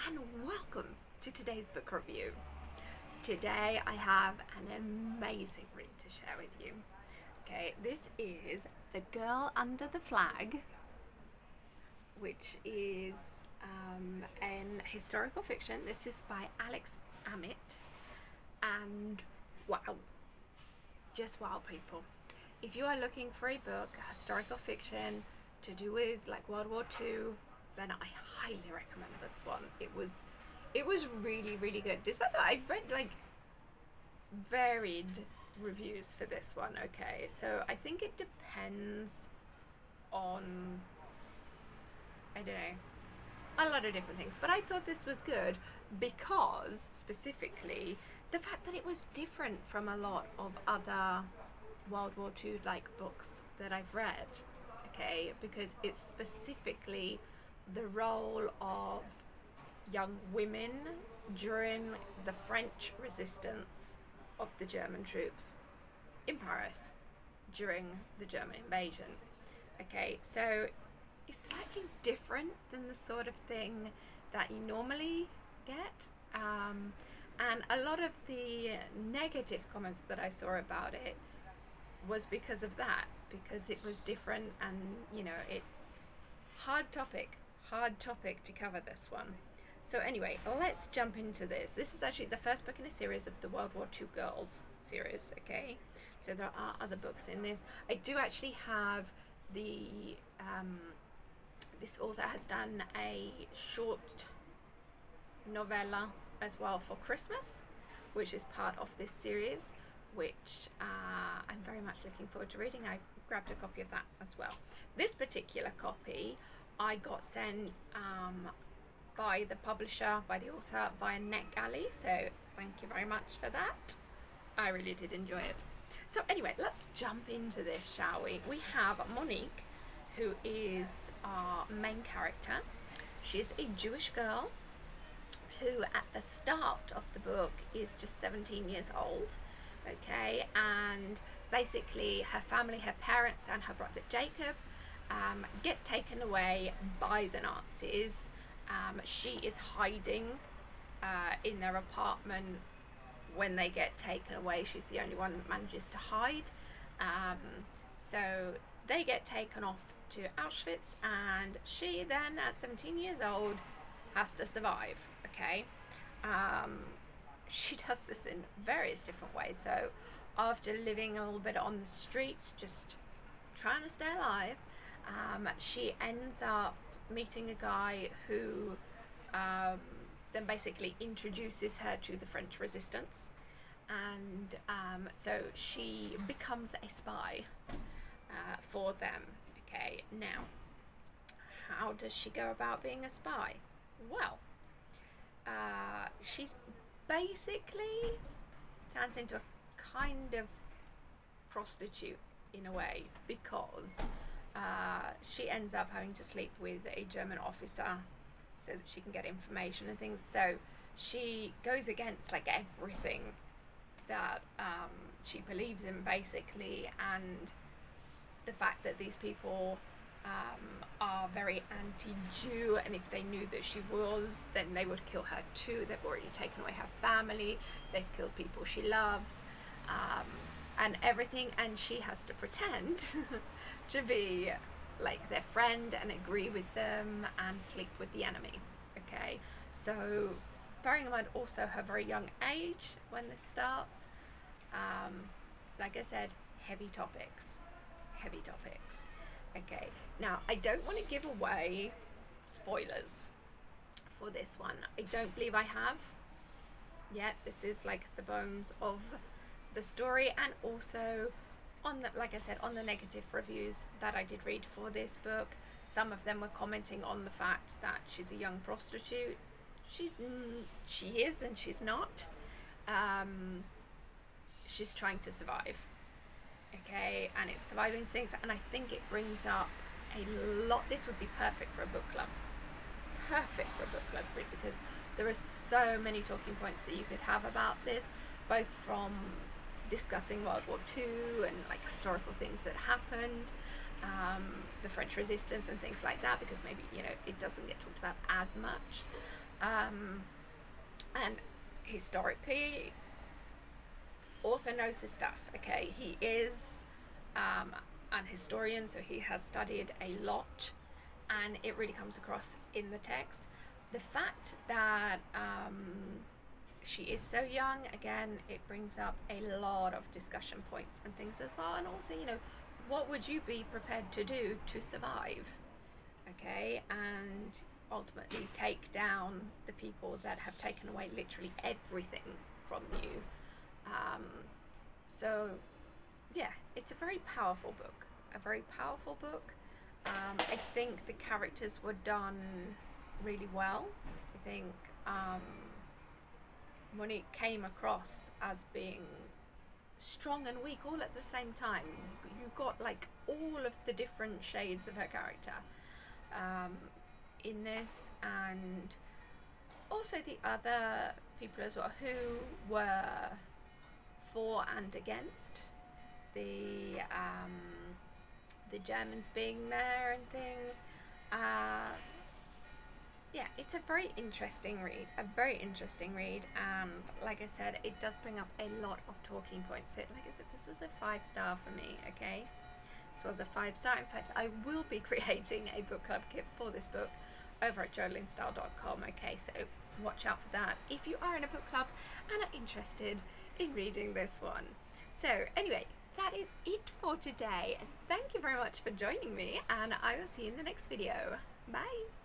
and welcome to today's book review. Today I have an amazing read to share with you. Okay, this is The Girl Under the Flag, which is an historical fiction. This is by Alex Amit, and wow, just wow, people. If you are looking for a book, a historical fiction to do with like World War II, then I highly recommend this one. It was really, really good. Despite that, I've read like varied reviews for this one. Okay, so I think it depends on, I don't know, a lot of different things, but I thought this was good because specifically the fact that it was different from a lot of other World War II like books that I've read. Okay, because it's specifically the role of young women during the French resistance of the German troops in Paris during the German invasion. Okay, so it's slightly different than the sort of thing that you normally get, and a lot of the negative comments that I saw about it was because of that, because it was different, and you know, hard topic to cover this one. So anyway, let's jump into this. This is actually the first book in a series of the World War II Girls series. Okay, so there are other books in this. I do actually have the this author has done a short novella as well for Christmas, which is part of this series, which I'm very much looking forward to reading. I grabbed a copy of that as well. This particular copy I got sent by the publisher, by the author, via NetGalley, so thank you very much for that. I really did enjoy it. So anyway, let's jump into this, shall we? We have Monique, who is our main character. She's a Jewish girl who at the start of the book is just 17 years old. Okay, and basically her family, her parents and her brother Jacob get taken away by the Nazis. She is hiding in their apartment when they get taken away. She's the only one that manages to hide. So they get taken off to Auschwitz, and she then at 17 years old has to survive. Okay, she does this in various different ways. So after living a little bit on the streets, just trying to stay alive, she ends up meeting a guy who then basically introduces her to the French resistance, and so she becomes a spy for them. Okay, now how does she go about being a spy? Well, she's basically turns into a kind of prostitute in a way, because she ends up having to sleep with a German officer so that she can get information and things. So she goes against like everything that she believes in, basically, and the fact that these people are very anti-Jew, and if they knew that she was, then they would kill her too. They've already taken away her family, they've killed people she loves, and everything, and she has to pretend to be like their friend and agree with them and sleep with the enemy. Okay, so bearing in mind also her very young age when this starts, like I said, heavy topics. Okay, now I don't want to give away spoilers for this one. I don't believe I have yet. This is like the bones of the story, and also on the, like I said, on the negative reviews that I did read for this book, some of them were commenting on the fact that she's a young prostitute. She is and she's not. She's trying to survive. Okay, and it's surviving things, and I think it brings up a lot. This would be perfect for a book club. Perfect for a book club, because there are so many talking points that you could have about this, both from discussing World War II and like historical things that happened, the French resistance and things like that, because maybe, you know, it doesn't get talked about as much, And historically, author knows his stuff. Okay, he is an historian, so he has studied a lot, and it really comes across in the text. The fact that she is so young, again, it brings up a lot of discussion points and things as well. And also, you know, what would you be prepared to do to survive? Okay, and ultimately take down the people that have taken away literally everything from you. So yeah, it's a very powerful book, I think the characters were done really well. I think Monique came across as being strong and weak all at the same time. You got like all of the different shades of her character in this, and also the other people as well who were for and against the Germans being there and things. Yeah, it's a very interesting read, and like I said, it does bring up a lot of talking points. So, like I said, this was a 5-star for me. Okay, this was a 5-star. In fact, I will be creating a book club kit for this book over at jolinstyle.com. Okay, so watch out for that if you are in a book club and are interested in reading this one. So anyway, that is it for today. Thank you very much for joining me, and I will see you in the next video. Bye.